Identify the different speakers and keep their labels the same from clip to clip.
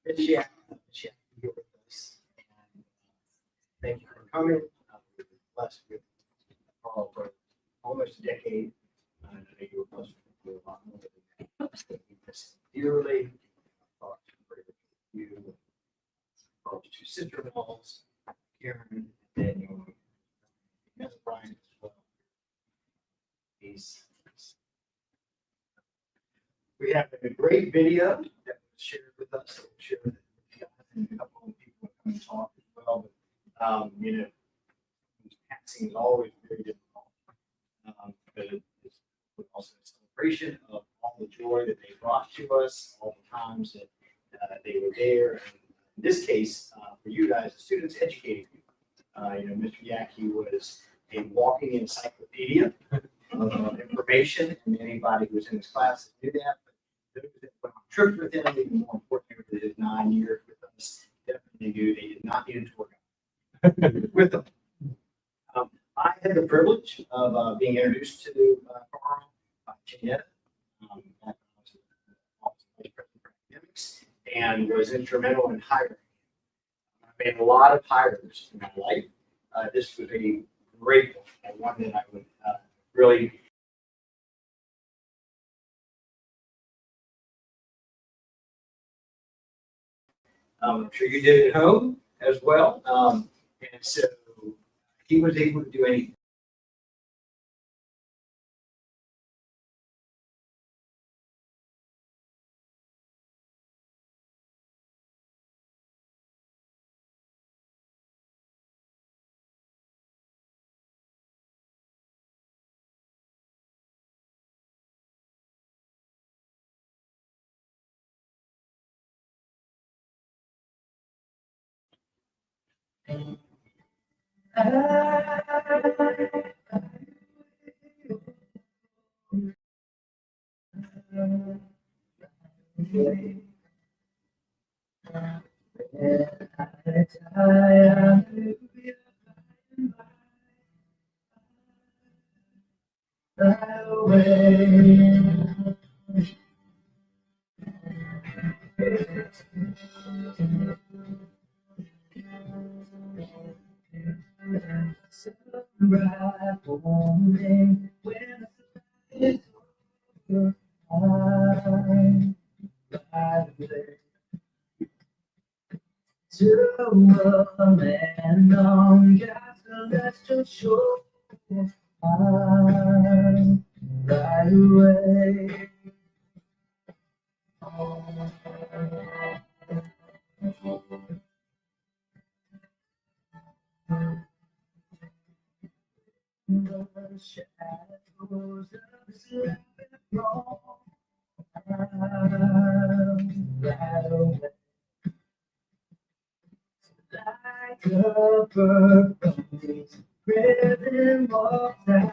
Speaker 1: Miss Yackey, here with us. And thank you for coming. We're blessed with Carl for almost a decade. I know you were blessed with a lot more than that. We miss him dearly. Thoughts are great with you. Carl's two sister-in-laws, Karen and Daniel. He has Brian as well. We have a great video that was shared with us. That we'll share with you guys, and a couple of people are coming to talk as well. But passing is always very difficult. But it's also a celebration of all the joy that they brought to us, all the times that they were there. And in this case, for you guys, the students educating you. Mr. Yackey was a walking encyclopedia of information, and anybody who was in his class knew that. But those that went on trips with him, even more importantly, with his 9 years with us, definitely knew they did not need a tour guide with them. I had the privilege of being introduced to Carl by Janetta at the Office of Vice President for Academics, and was instrumental in hiring him. I made a lot of hires in my life. This was a great one, and one that I would really I'm sure you did at home as well. And so he was able to do anything. To a land on just a lesser shore, I'm right away. The shadows of sleep wrong, I'm right away. Like a bird from this rhythm of time.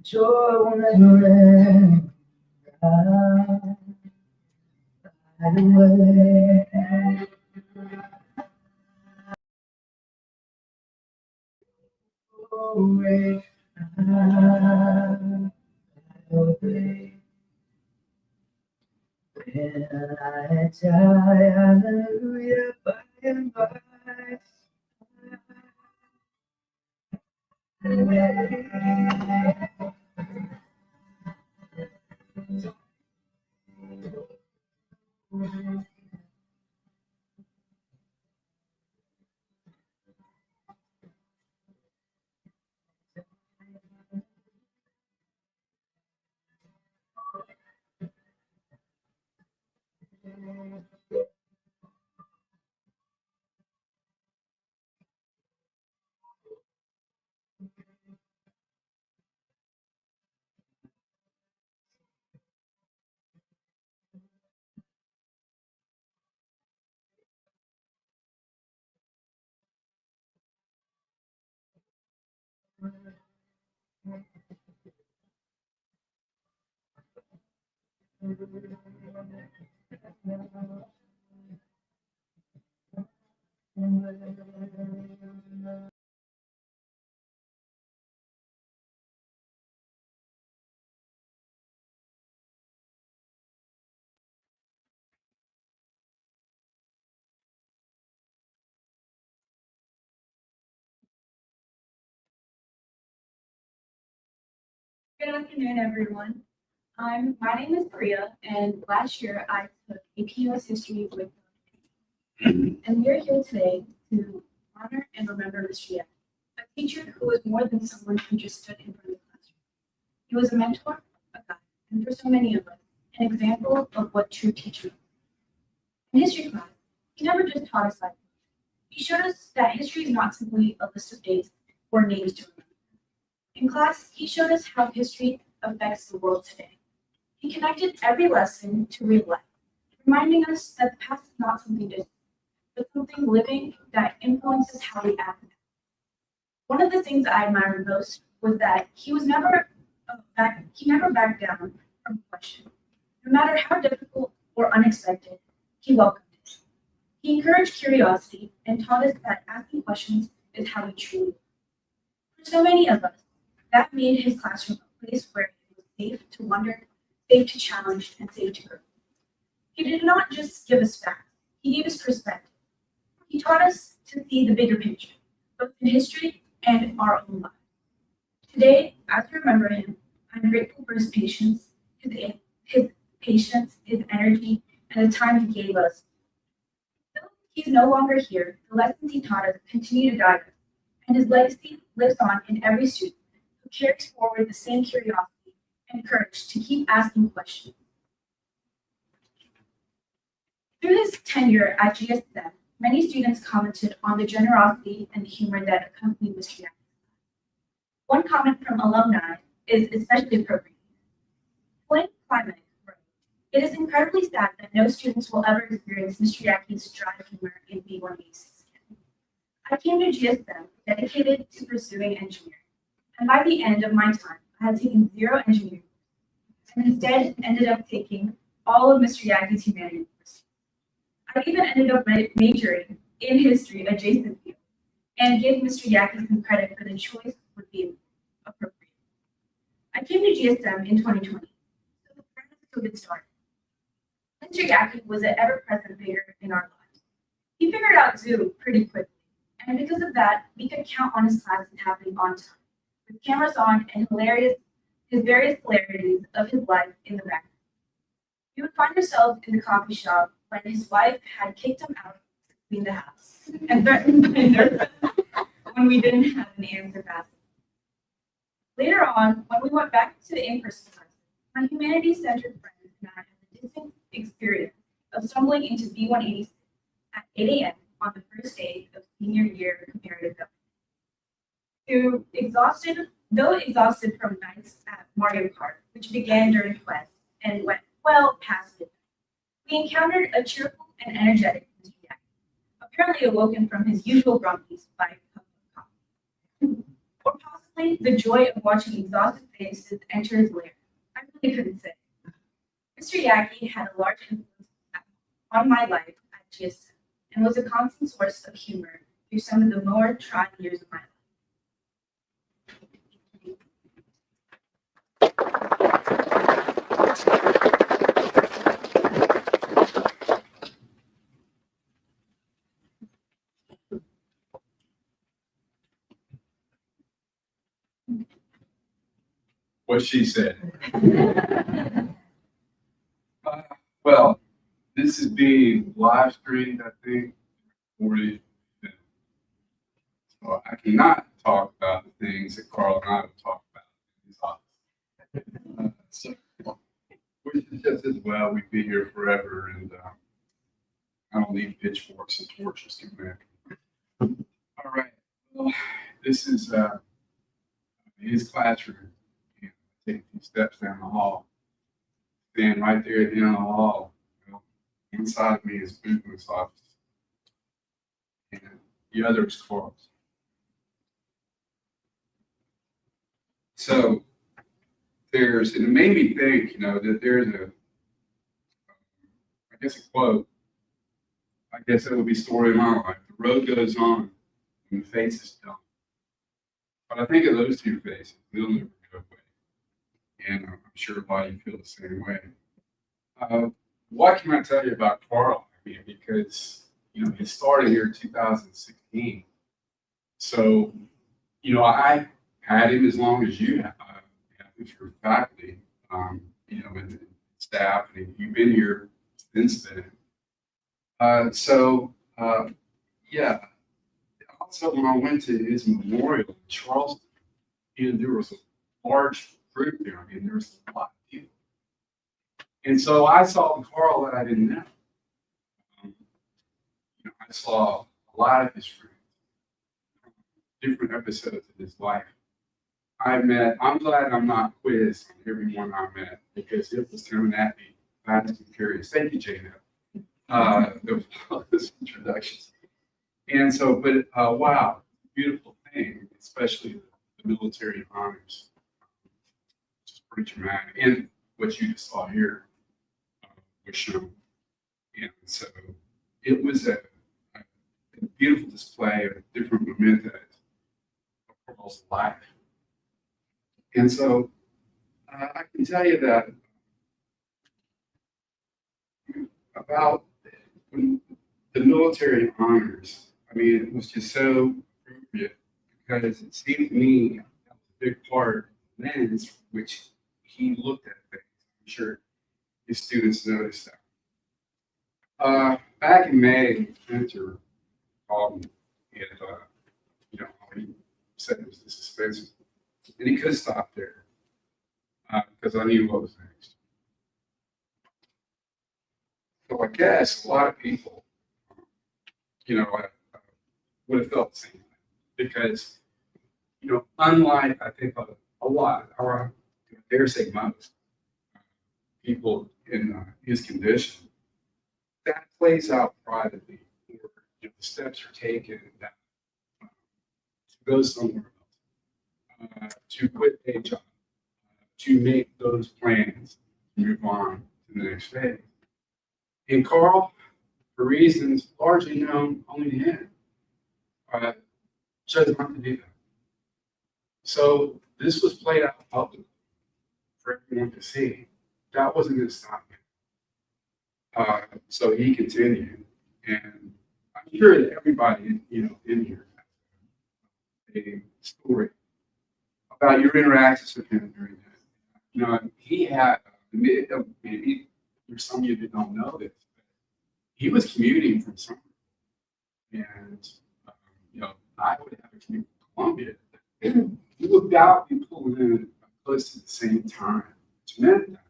Speaker 1: Joy will never end. Right away. Away. Right away. When I die, hallelujah, by and by.
Speaker 2: Good afternoon, everyone. My name is Priya, and last year I took APUS history with and we're here today to honor and remember Mr. Yackey, a teacher who was more than someone who just stood in front of the classroom. He was a mentor, a guide, and for so many of us, an example of what true teaching is. In history class, he never just taught us life. He showed us that history is not simply a list of dates or names to remember. In class, he showed us how history affects the world today. He connected every lesson to real life, reminding us that the past is not something distant, but something living that influences how we act now. One of the things I admired most was that he never backed down from a question. No matter how difficult or unexpected, he welcomed it. He encouraged curiosity and taught us that asking questions is how we truly live. For so many of us, that made his classroom a place where it was safe to wonder, safe to challenge, and safe to grow. He did not just give us facts, he gave us perspective. He taught us to see the bigger picture, both in history and our own lives. Today, as we remember him, I'm grateful for his patience, his patience, his energy, and the time he gave us. Though he's no longer here, the lessons he taught us continue to guide us, and his legacy lives on in every student who carries forward the same curiosity and courage to keep asking questions. Through his tenure at GSSM, many students commented on the generosity and the humor that accompanied Mr. Yackey. One comment from alumni is especially appropriate. Flint Climate wrote, "It is incredibly sad that no students will ever experience Mr. Yackey's dry humor in B186 again. I came to GSSM dedicated to pursuing engineering, and by the end of my time, I had taken 0 engineering and instead ended up taking all of Mr. Yackey's humanities. I even ended up majoring in history adjacent field and give Mr. Yackey some credit for the choice would be appropriate. I came to GSM in 2020, so the threat of COVID started. Mr. Yackey was an ever-present figure in our lives. He figured out Zoom pretty quickly, and because of that, we could count on his classes happening on time, with cameras on and his various hilarities of his life in the background. We would find ourselves in the coffee shop when his wife had kicked him out to clean the house and threatened by their when we didn't have an answer fast. Later on, when we went back to the in-person classes, my humanities-centered friends and I had the distinct experience of stumbling into B186 at 8 a.m. on the first day of senior year comparative government. Though exhausted from nights at Mario Kart, which began during Quest and went well past it, we encountered a cheerful and energetic Mr. Yackey, apparently awoken from his usual grumpies by a cup of coffee. Or Honestly, the joy of watching exhausted faces enter his lair, I really couldn't say. Mr. Yackey had a large influence on my life at GSSM and was a constant source of humor through some of the more trying years of my life.
Speaker 3: What she said. Well, this is being live streamed, I think, 40. So I cannot talk about the things that Carl and I would talk about in his office. So, which is just as well, we'd be here forever, and I don't need pitchforks and torches to make. All right, well, this is his classroom. You know, take a few steps down the hall. Stand right there at the end of the hall. You know, inside of me is Boothman's office. And the other is Carl's. So and it made me think, you know, that there's I guess a quote. I guess that would be story of my life. The road goes on and the face is done. But I think of those two faces, they'll never go away. And I'm sure a lot of you feel the same way. What can I tell you about Carl? I mean, because, you know, he started here in 2016. So, you know, I had him as long as you have. If you're faculty, you know, and staff, and you've been here since then. Yeah. Also, when I went to his memorial in Charleston, you know, there was a large group there. I mean, there was a lot of people. And so I saw Carl that I didn't know. You know, I saw a lot of his friends, different episodes of his life. I'm glad I'm not quizzed on everyone I met because it was coming at me fast and furious. Thank you, Jana. Those introductions. And so, but wow, beautiful thing, especially the military honors. Which is pretty dramatic. And what you just saw here was shown. And so it was a beautiful display of different mementos of Carl's life. And so I can tell you that about the military honors, I mean, it was just so appropriate because it seemed to me that was a big part of the lens which he looked at things. I'm sure his students noticed that. Back in May, Mentor called me and, you know, he said it was this expensive. And he could stop there because I knew what was next. So I guess a lot of people, you know, would have felt the same way because, you know, unlike I think a lot, or I dare say most people in his condition, that plays out privately. Or, you know, the steps are taken that to go somewhere else, to quit a job, to make those plans, move on to the next phase. And Carl, for reasons largely known only to him, chose not to do that. So this was played out publicly for everyone to see. That wasn't going to stop him. So he continued, and I'm sure that everybody, you know, in here has a story about your interactions with him during that. You know, he had maybe there's some of you that don't know this. He was commuting from somewhere, and you know, I would have a commute to Columbia. He would about be pulling in close to the same time, which meant that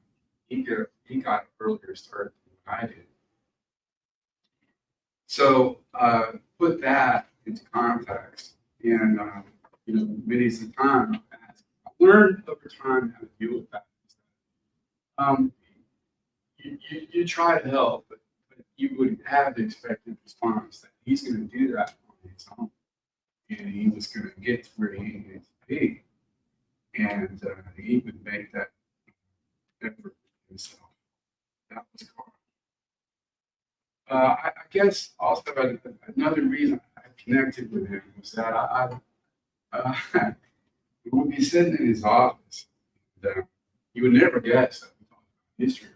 Speaker 3: he got earlier start than I did. So put that into context, and you know, many of the time I learned over time how to deal with that. You try to help, but you would have the expected response that he's going to do that on his own, and he was going to get to where he needed to be. and he would make that effort himself. That was Carl. I guess also another reason I connected with him was that we would be sitting in his office. And, you would never guess that we talked about history.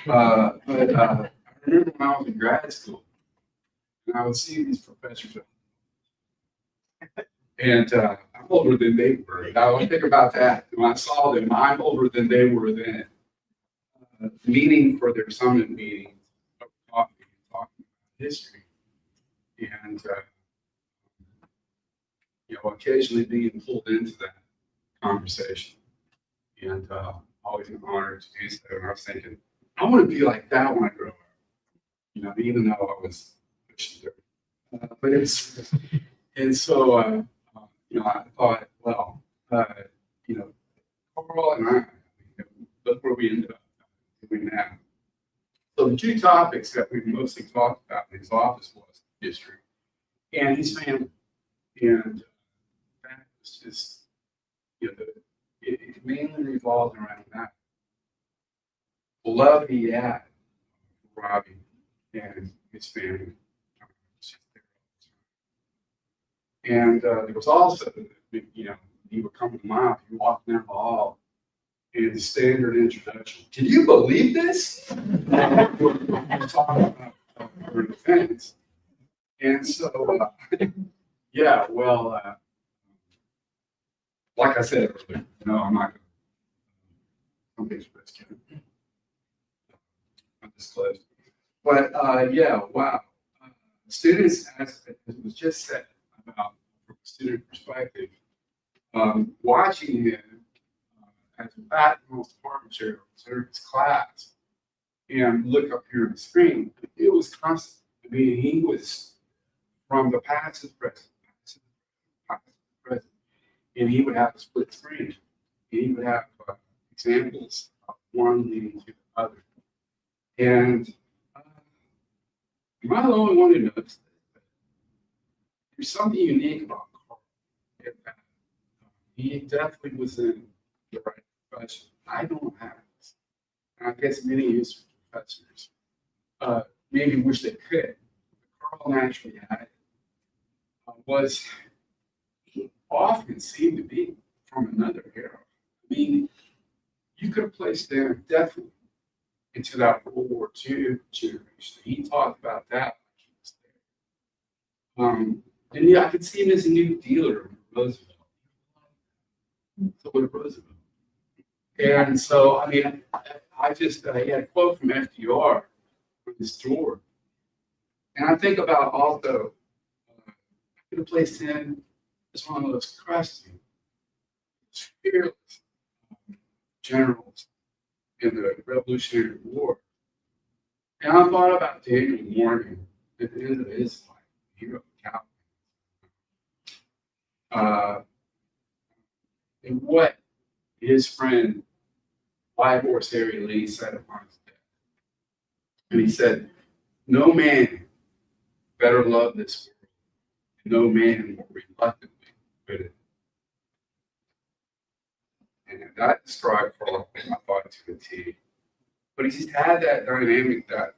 Speaker 3: But I remember when I was in grad school, and I would see these professors, and I'm older than they were. And I would think about that. When I saw them, I'm older than they were then. Meeting for their summit meetings, talking about history, and occasionally being pulled into that conversation, and always an honor to do so. And I was thinking, I want to be like that when I grow up, even though I was pushing through. But it's and so I thought, well, Carl and I, look where we ended up doing now. So the two topics that we mostly talked about in his office was history and his family, and that was just, it mainly revolved around that. The love he had for Robbie and his family. And there was also, he would come to my office, he walked down the hall, and the standard introduction. Can you believe this? We're talking about current events. And so, yeah, well, like I said earlier, no, I'm not going to risk it. I'm disclosed. But yeah, wow. Students, as it was just said about from a student perspective, watching him as a backmost department chair observe his class and look up here on the screen, it was constant. I mean, he was from the past to the present, past to the present, and he would have a split screen. He would have examples of one leading to the other. And am I the only one who noticed that? There's something unique about Carl. He definitely was in the right profession. I don't have this. And I guess many history professors maybe wish they could. Carl naturally had it. Was he often seemed to be from another era. I mean, you could have placed him definitely into that World War II generation. He talked about that when he was there. And yeah, I could see him as a New Dealer with Roosevelt. So with Roosevelt. And so, I mean, I just he had a quote from FDR on his drawer. And I think about also, I could have placed him as one of those crusty, fearless generals in the Revolutionary War. And I thought about Daniel Morgan at the end of his life. He wrote Calvin. And what his friend, White Horse Harry Lee, said upon his death. And he said, no man better love this world, and no man more reluctantly quit it. And that described Carl, I thought, to a T. But he just had that dynamic that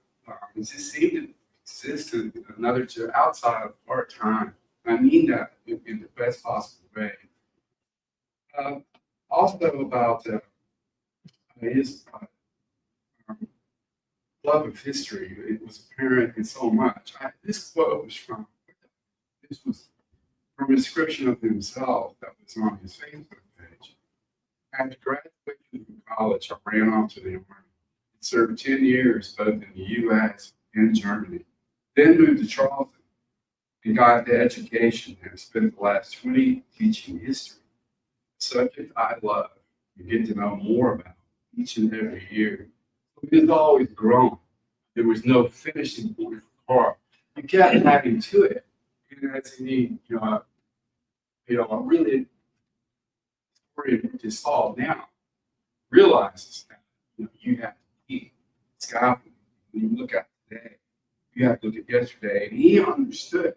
Speaker 3: it just seemed to exist in another outside of our time. And I mean that in the best possible way. Also about his love of history, it was apparent in so much. This quote was from a description of himself that was on his Facebook page. After graduating from college, I ran off to the Army. Served 10 years both in the U.S. and Germany. Then moved to Charleston and got the education and spent the last 20 teaching history. A subject I love and get to know more about each and every year. It has always grown. There was no finishing point for Carl. You kept adding to it. And as he, a really story to solve now realizes that you have to keep scaffolding. When you look at today, you have to look at yesterday. And he understood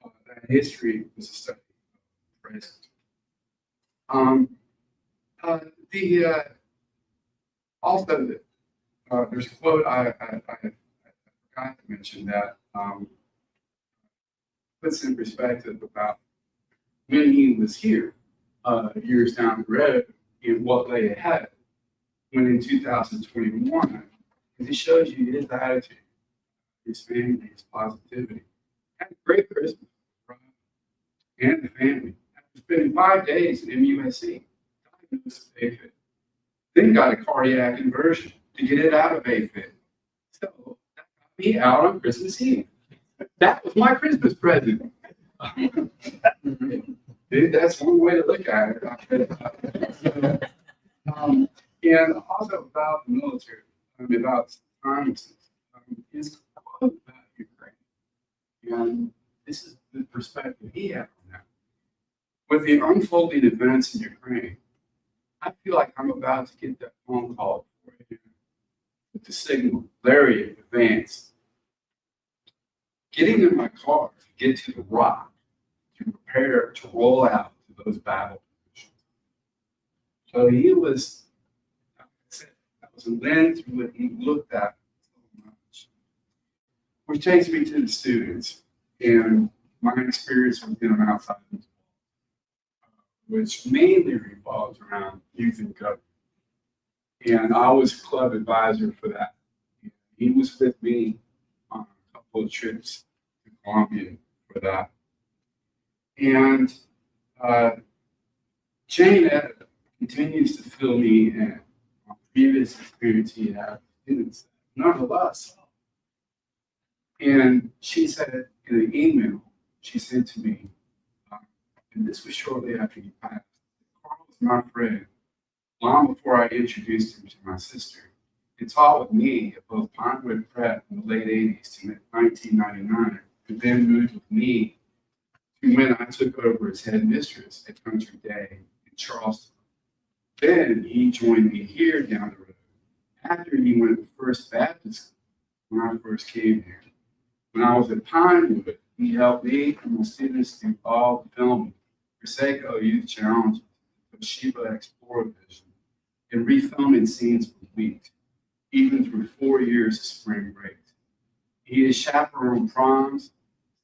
Speaker 3: that history was a study of the present. Um, the also there's a quote I forgot to mention that puts in perspective about when he was here years down the road and what lay ahead when in 2021, because it shows you his attitude, his family, his positivity. Had a great Christmas, right? And the family. After spending 5 days in MUSC, diagnosed with AFib. Then got a cardiac conversion to get it out of AFib. So that got me out on Christmas Eve. That was my Christmas present. Dude, that's one way to look at it. And also about the military, about times, his quote about Ukraine. And this is the perspective he had on that. With the unfolding events in Ukraine, I feel like I'm about to get that phone call with the signal, Larry, advance. Getting in my car to get to the rock to prepare to roll out to those battle positions. So he was, like I said, that was a lens through what he looked at so much. Which takes me to the students and my experience with them outside of the which mainly revolves around youth and government. And I was club advisor for that. He was with me on a couple of trips to Columbia for that. And Jane continues to fill me in on previous experience he had with students, none of us. And she said in an email, she said to me, and this was shortly after he passed, Carl was my friend long before I introduced him to my sister. He taught with me at both Pinewood Prep in the late 80s to 1999, and then moved with me to when I took over as headmistress at Country Day in Charleston. Then he joined me here down the road after he went to First Baptist when I first came here. When I was at Pinewood, he helped me and my students do all the filming, Prosecco Youth Challenge, Toshiba Explorer Vision, and refilming scenes for weeks, even through 4 years of spring break. He has chaperoned proms,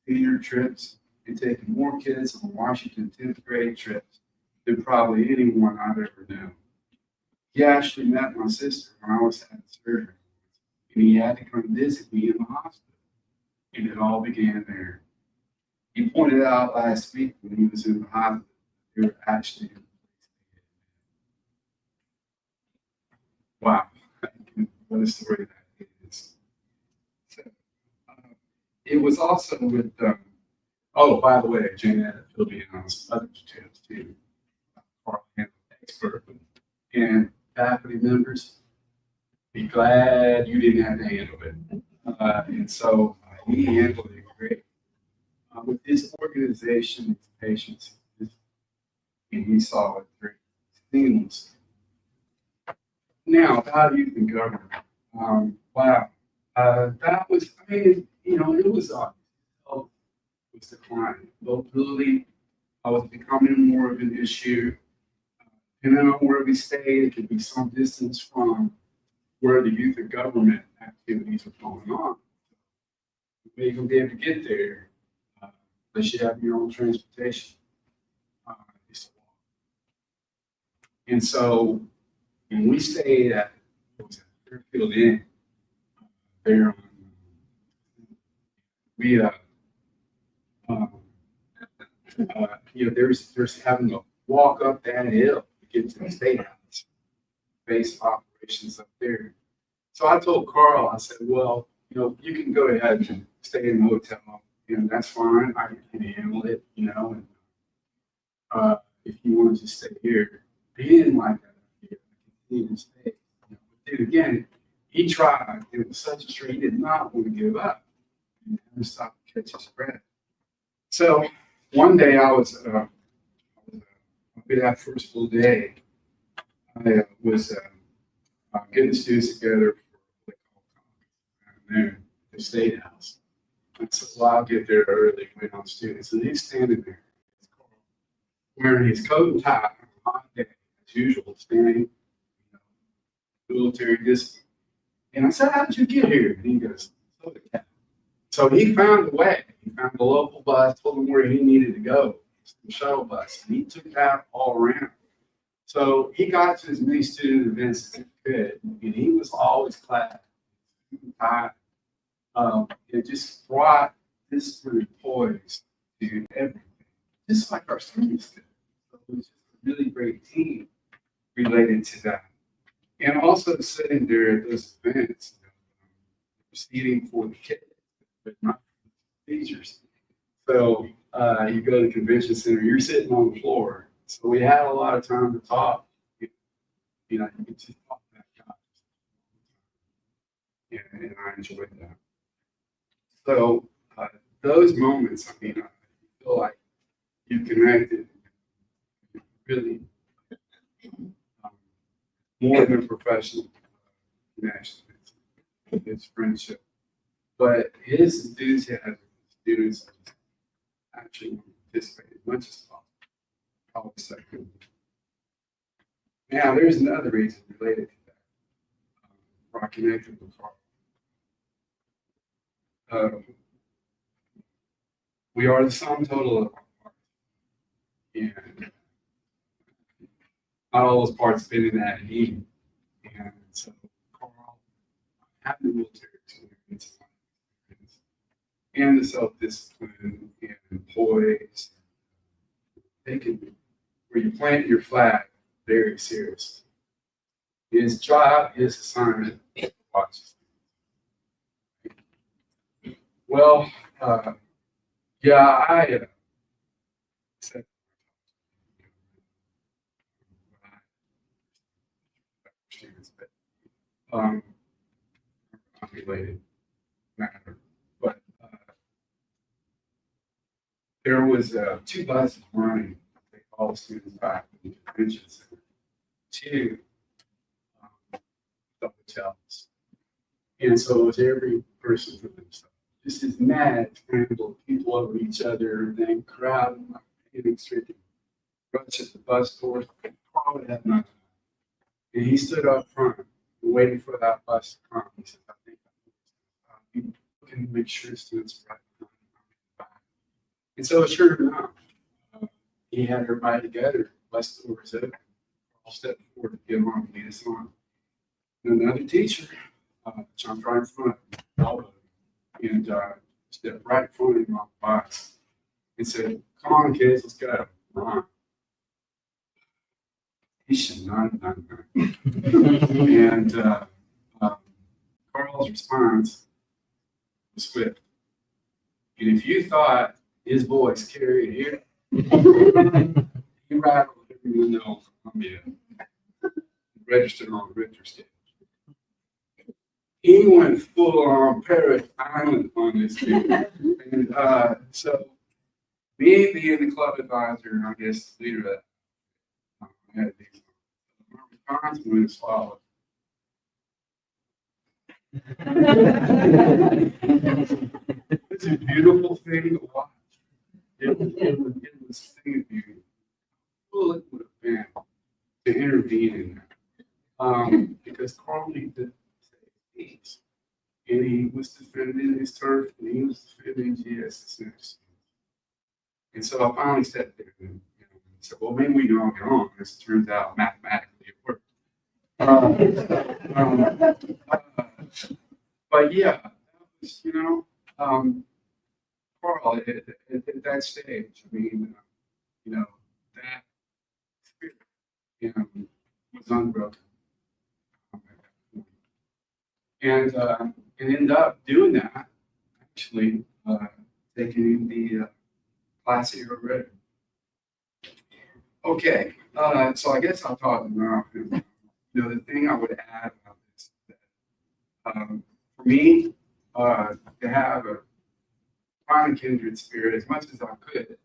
Speaker 3: senior trips, and taken more kids on Washington 10th grade trips than probably anyone I've ever known. He actually met my sister when I was having surgery, and he had to come visit me in the hospital, and it all began there. He pointed out last week when he was in the hospital, they were actually in the place. Wow, what a story that is. So, it was also with, oh, by the way, Jane had filled me in on some other details too. Carl handled expert and faculty members. Be glad you didn't have to handle it. And so he handled it great. With his organization, his patience, and he saw it through seamless. Now, about youth and government. Wow. That was, I mean, you know, it was health was declining. Mobility was becoming more of an issue. Depending on where we stayed, it could be some distance from where the youth and government activities were going on. You may even be able to get there unless you have your own transportation. And so when we stayed at Fairfield Inn, there, we you know, there's having to walk up that hill to get to the state house, base operations up there. So I told Carl, I said, well, you know, you can go ahead and stay in the hotel, and that's fine. I can handle it, you know. And if you wanted to stay here, he didn't like that idea. He didn't stay. You know, but then again, he tried. It was such a street he did not want to give up. He had to stop and catch his breath. So one day I was that first full day, I was getting students together for there, the state house. And so well, I'll get there early, wait on students. And he's standing there wearing his coat and tie, hot day, as usual, standing, military discipline. And I said, how did you get here? And he goes, "Oh, the cat." So he found a way. He found the local bus, told him where he needed to go, the shuttle bus, and he took that all around. So he got to as many student events as he could, and he was always clad, high. It just brought this sort of poise to everything, just like our students did. So it was just a really great team related to that. And also sitting there at those events, proceeding for the kids, but not for the teachers. So you go to the convention center, you're sitting on the floor. So we had a lot of time to talk. You could just talk to that guy. And I enjoyed that. So those moments, I feel like you connected really more than a professional connection. It's friendship. But his enthusiasm for students actually participate as much as possible. Probably second. Now, there's another reason related to that. Where I connected with Carl. We are the sum total of our parts. And not all those parts fit in that need. And so, Carl, having the military experience and the self-discipline and poise, taking where you plant your flag very seriously. His job, his assignment, watches. Well, yeah, I said students, but unrelated matter. But there was 2 buses running. They all the students back to the convention center to the hotels. And so it was every person for themselves. Just as mad, scrambled people over each other, and then crowd, getting stricken. Rush at the bus doors, Carl would have nothing. And he stood up front, waiting for that bus to come. He said, I think you can make sure students are right. And so sure enough, he had everybody together, bus doors open. Carl stepped forward to get him on, lead us on. And another teacher jumped right in front of him, and stepped right in front of him on the bus and said, "Come on, kids, let's go." Run. He should not have done that. And Carl's response was swift. And if you thought his voice carried here, he rattled every window in Columbia, registered on the Richter scale. He went full on Paris Island on this thing. And so, me being the club advisor, and I guess the leader of that, I had these. My response went as follows. It's a beautiful thing to watch. It was a thing of beauty. Well, it would have been to intervene in that. Because Carl needed to save peace. And he was defending his turf, and he was defending GSSM. And so I finally stepped there and said, well, maybe we can all get on. As it turns out, mathematically, it worked. But yeah, that was, Carl, at that stage, that spirit, was unbroken. And ended up doing that, actually, taking the class hero ready. Okay, so I guess I'll talk now. The thing I would add about this, for me, to have a find a kindred spirit as much as I could,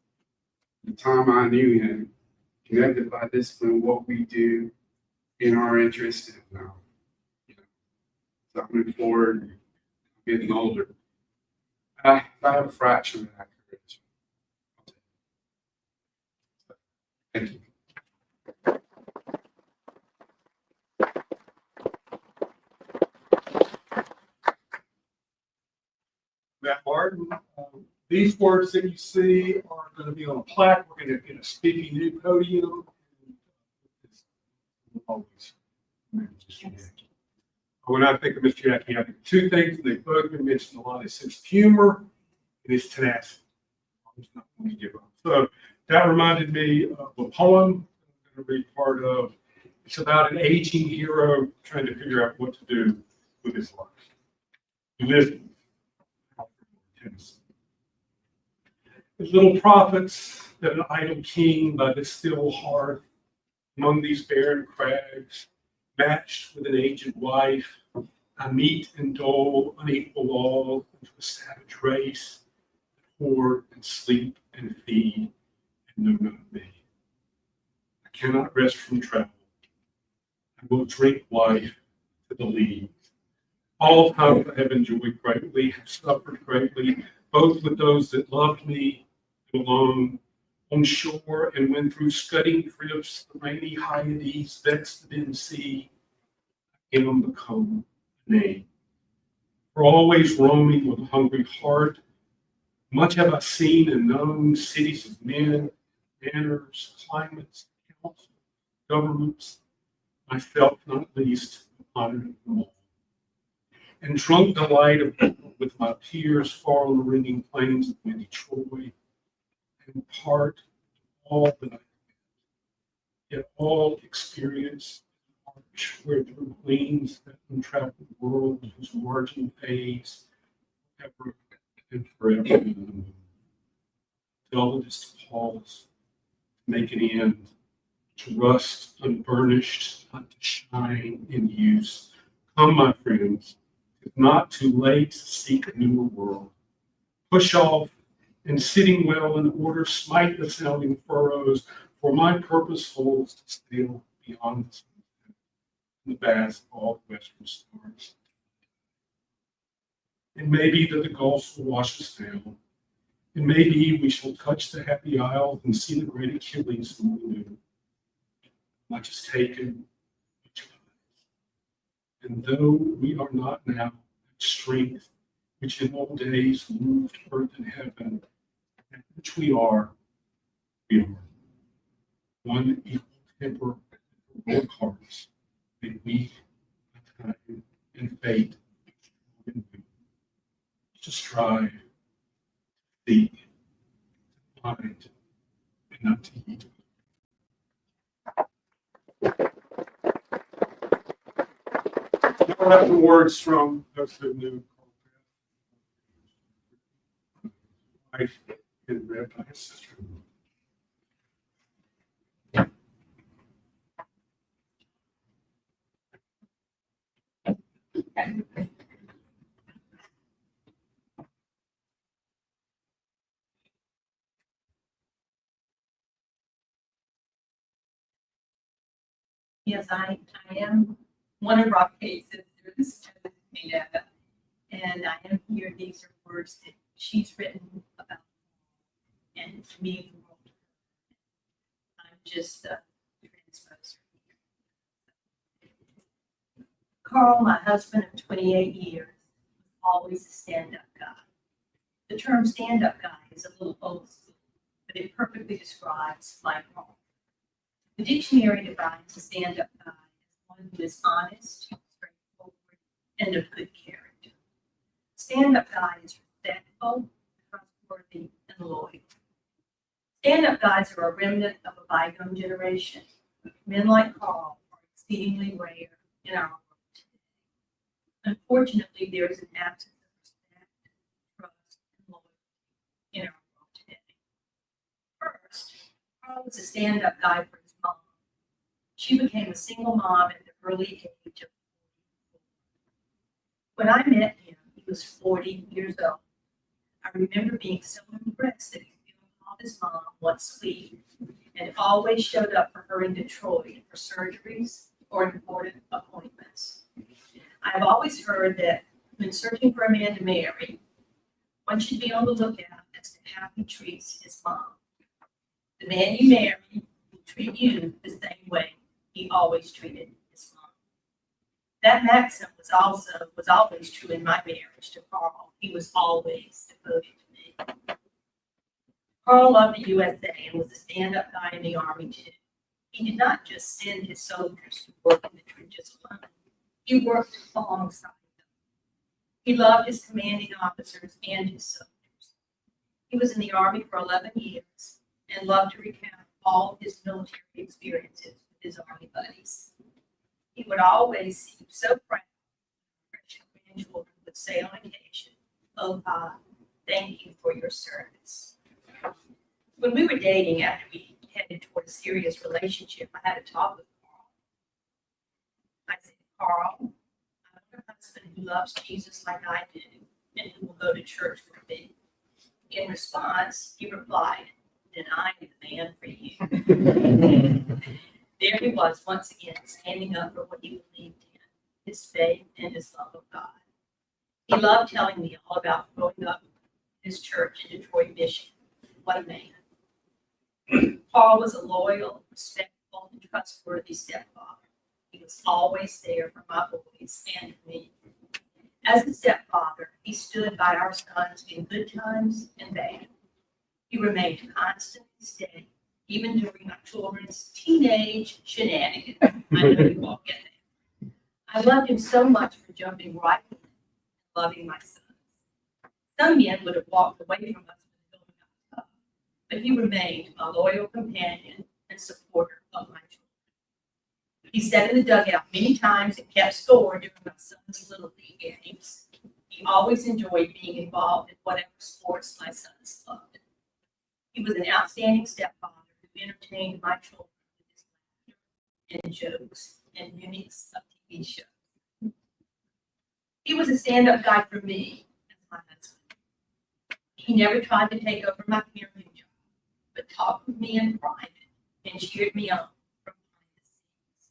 Speaker 3: the time I knew him, connected by discipline, what we do in our interest, and so I'm moving forward, getting older. I have a fraction of that courage. Thank you.
Speaker 4: These words that you see are going to be on a plaque. We're going to get a speaking new podium. Always. When I think of Mr. Yackey, I think of two things. They both been mentioned a lot: his sense of humor and his tenacity. He's not going to give up. So that reminded me of a poem I'm going to be part of. It's about an aging hero trying to figure out what to do with his life. Living. Little prophets that an idle king by the still hearth among these barren crags, matched with an aged wife, I meet and dole unequal all into a savage race, hoard and sleep and feed, and know not me. I cannot rest from travel. I will drink life to the leaves. All times I have enjoyed greatly, have suffered greatly, both with those that loved me and alone, on shore, and when through scudding drifts the rainy Hyades vexed the dim sea, I am become a name. For always roaming with a hungry heart, much have I seen and known, cities of men, manners, climates, councils, governments, myself not least, honored them all. And drunk delight of with my peers far on the ringing plains of windy Troy, and part all that I yet all experience arch where through gleams that untraveled world whose margin fades ever and forever. Till it is to pause, to make an end, to rust unburnished, not to shine in use. Come, my friends, it's not too late to seek a newer world. Push off, and sitting well in order, smite the sounding furrows, for my purpose holds to sail beyond the sunset, in the vast of all the western stars. It may be that the gulfs will wash us down. It may be we shall touch the happy isles and see the great Achilles whom we knew. Much is taken, much lies. And though we are not now that strength which in old days moved earth and heaven, at which we are one equal temper, both hearts, and weak time and fate, and weak, to strive, seek, find, and not to eat. I have the words from those who knew wife and read by his sister.
Speaker 5: Yes, I am one of Rockay's sisters, and I am here. These are words that she's written about, and to me, I'm just a transposer. Carl, my husband of 28 years, was always a stand-up guy. The term stand-up guy is a little old school, but it perfectly describes my Carl. The dictionary defines a stand-up guy as one who is honest, straightforward, and of good character. Stand-up guy is respectful, trustworthy, and loyal. Stand-up guys are a remnant of a bygone generation. Men like Carl are exceedingly rare in our world today. Unfortunately, there is an absence of respect, trust, and loyalty in our world today. First, Carl was a stand-up guy for his mom. She became a single mom at the early age of 44. When I met him, he was 40 years old. I remember being so impressed that he called his mom once a week and always showed up for her in Detroit for surgeries or important appointments. I've always heard that when searching for a man to marry, one should be on the lookout as to how he treats his mom. The man you marry will treat you the same way he always treated his mom. That maxim was always true in my marriage to Carl. He was always devoted to me. Carl loved the USA and was a stand-up guy in the Army too. He did not just send his soldiers to work in the trenches alone. He worked alongside them. He loved his commanding officers and his soldiers. He was in the Army for 11 years and loved to recount all his military experiences with his Army buddies. He would always seem so proud when grandchildren would say on occasion, "Oh God, thank you for your service." When we were dating after we headed toward a serious relationship, I had a talk with Carl. I said, "Carl, I want a husband who loves Jesus like I do and who will go to church with me." In response, he replied, "Then I am the man for you." There he was once again, standing up for what he believed in, his faith and his love of God. He loved telling me all about growing up in his church in Detroit, Michigan. What a man. Paul was a loyal, respectful, and trustworthy stepfather. He was always there for my boys and for me. As a stepfather, he stood by our sons in good times and bad. He remained constantly steady, even during our children's teenage shenanigans. I know you all get that. I loved him so much for jumping right in and loving my sons. Some men would have walked away from us when the going got tough, but he remained a loyal companion and supporter of my children. He sat in the dugout many times and kept score during my son's little league games. He always enjoyed being involved in whatever sports my sons loved. He was an outstanding stepfather who entertained my children with his laughter and jokes and mimics of TV shows. He was a stand-up guy for me as my husband. He never tried to take over my parenting job, but talked with me in private and cheered me on from behind the scenes.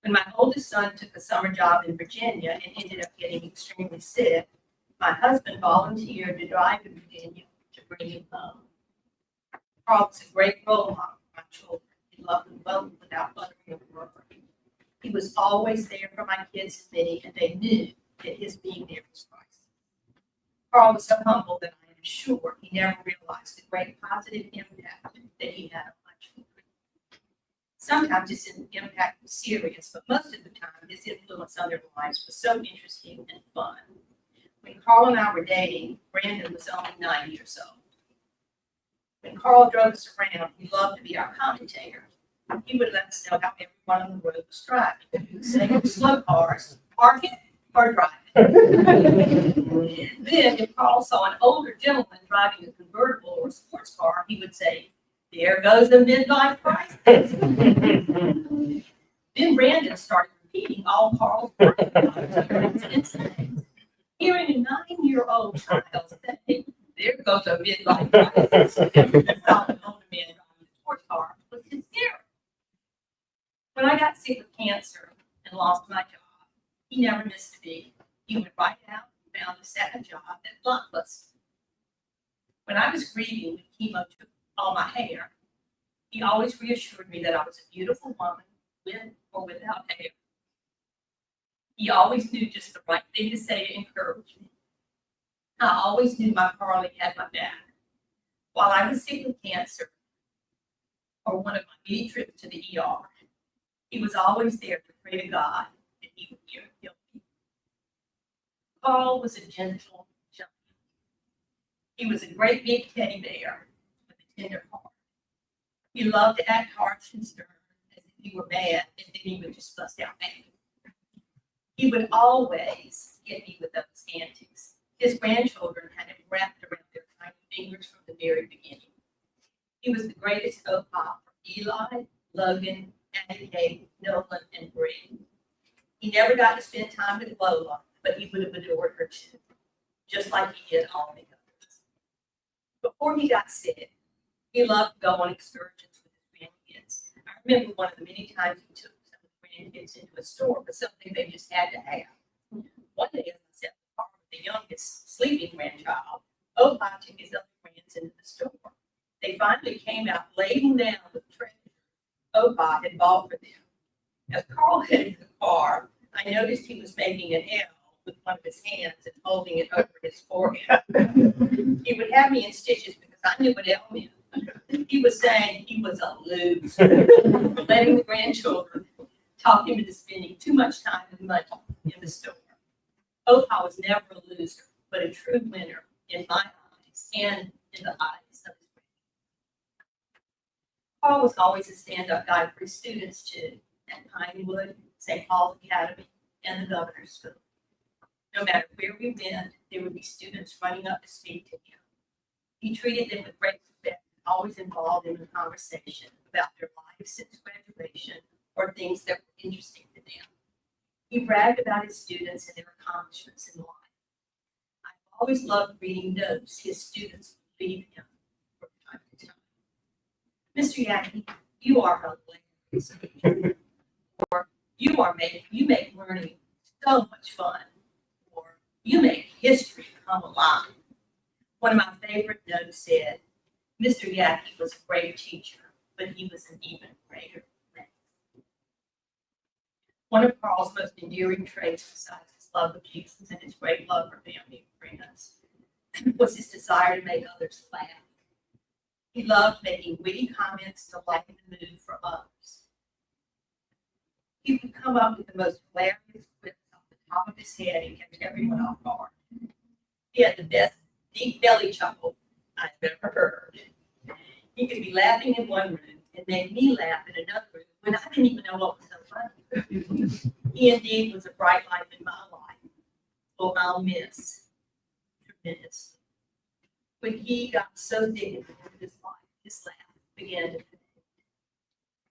Speaker 5: When my oldest son took a summer job in Virginia and ended up getting extremely sick, my husband volunteered to drive to Virginia to bring him home. Carl was a great role model for my children. He loved them well without uttering a word. He was always there for my kids and me, and they knew that his being there was priceless. Carl was so humble that I am sure he never realized the great positive impact that he had on my children. Sometimes his impact was serious, but most of the time his influence on their lives was so interesting and fun. When Carl and I were dating, Brandon was only 9 years old. When Carl drove us around, he loved to be our commentator. He would let us know how everyone on the road was driving. He would say, "Slow cars, park it, or drive it." Then, if Carl saw an older gentleman driving a convertible or a sports car, he would say, "There goes the midlife crisis." Then Brandon started repeating all Carl's words. Hearing a 9-year-old child say, "There goes a midlife crisis," without an older man driving a sports car was hysterical. When I got sick with cancer and lost my job, he never missed a beat. He went right out and found a second job at Blockbuster. When I was grieving when chemo took all my hair, he always reassured me that I was a beautiful woman with or without hair. He always knew just the right thing to say to encourage me. I always knew my Carly had my back. While I was sick with cancer, or one of my many trips to the ER, he was always there to pray to God that he would heal me. Carl was a gentle giant. He was a great big teddy bear with a tender heart. He loved to act harsh and stern, as if he were mad, and then he would just bust out angry. He would always get me with those antics. His grandchildren had him wrapped around their tiny fingers from the very beginning. He was the greatest opa for Eli, Logan, Abigail, Nolan, and Bree. He never got to spend time with Lola, but he would have adored her too, just like he did all the others. Before he got sick, he loved to go on excursions with his grandkids. I remember one of the many times he took some of the grandkids into a store for something they just had to have. One day, as I sat in the car with the youngest sleeping grandchild, Opa took his other grands into the store. They finally came out laden down with treasure Opa had bought for them. As Carl headed the car, I noticed he was making an L with one of his hands and holding it over his forehead. He would have me in stitches because because I knew what L meant. He was saying he was a loser, letting the grandchildren talk him into spending too much time and money in the store. Opa was never a loser, but a true winner in my eyes and in the eyes of his friends. Carl was always a stand-up guy for his students too, at Pinewood, St. Paul's Academy, and the Governor's School. No matter where we went, there would be students running up to speak to him. He treated them with great respect, always involved in a conversation about their lives since graduation or things that were interesting to them. He bragged about his students and their accomplishments in life. I've always loved reading notes his students would leave him from time to time. Mr. Yackey, you are hilarious. Or you make learning so much fun. Or you make history come alive. One of my favorite notes said, Mr. Yackey was a great teacher, but he was an even greater man. One of Carl's most endearing traits, besides his love of Jesus and his great love for family and friends, was his desire to make others laugh. He loved making witty comments to lighten the mood for others. He would come up with the most hilarious quips off the top of his head and kept everyone off guard. He had the best deep belly chuckle I've ever heard. He could be laughing in one room and make me laugh in another room when I didn't even know what was so funny. He indeed was a bright light in my life, whom I'll miss tremendously. When he got so dignified in his life, his laugh began to fade.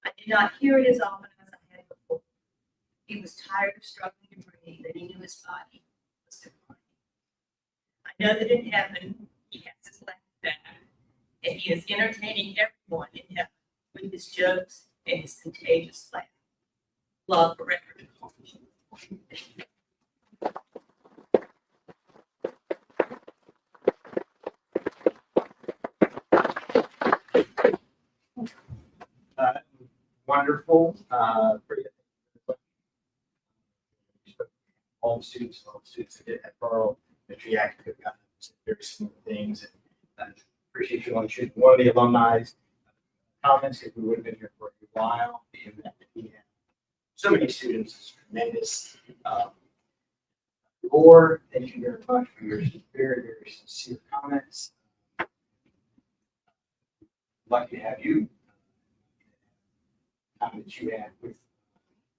Speaker 5: I did not hear it as often as I had before. He was tired of struggling to breathe, and he knew his body was declining. I know that in heaven, he has his laugh back, and he is entertaining everyone in heaven with his jokes and his contagious laugh. Love forever.
Speaker 1: Wonderful. All the students that did at Pearl, Mr. Yackey have gotten some very similar things. And appreciate you on shooting one of the alumni comments, because we would have been here for a while. And that he had so many students, it's tremendous. Board, thank you very much for your very, very sincere comments. Lucky to have you. Time that you had with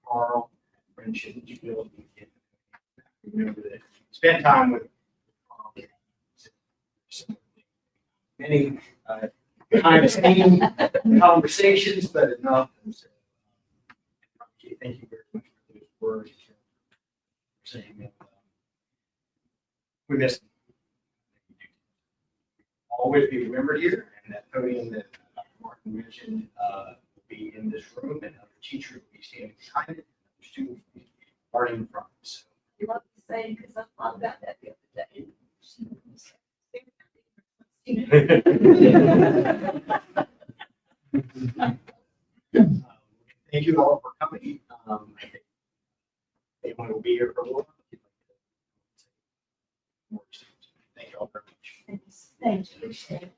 Speaker 1: Carl, friendship that you built. Remember that. Spend time with Carl. Many behind-the-scenes conversations, but enough. Thank you very much for those words. Saying that we miss him. Always be remembered here, and that podium that Martin mentioned will be in this room, and other teachers will be standing behind it, and other students will be right in front. So,
Speaker 2: You love to say, because I thought about that the other day.
Speaker 1: thank you all for coming. I think everyone will be here for a while. Thank you all very much.
Speaker 5: Thanks. Thank you.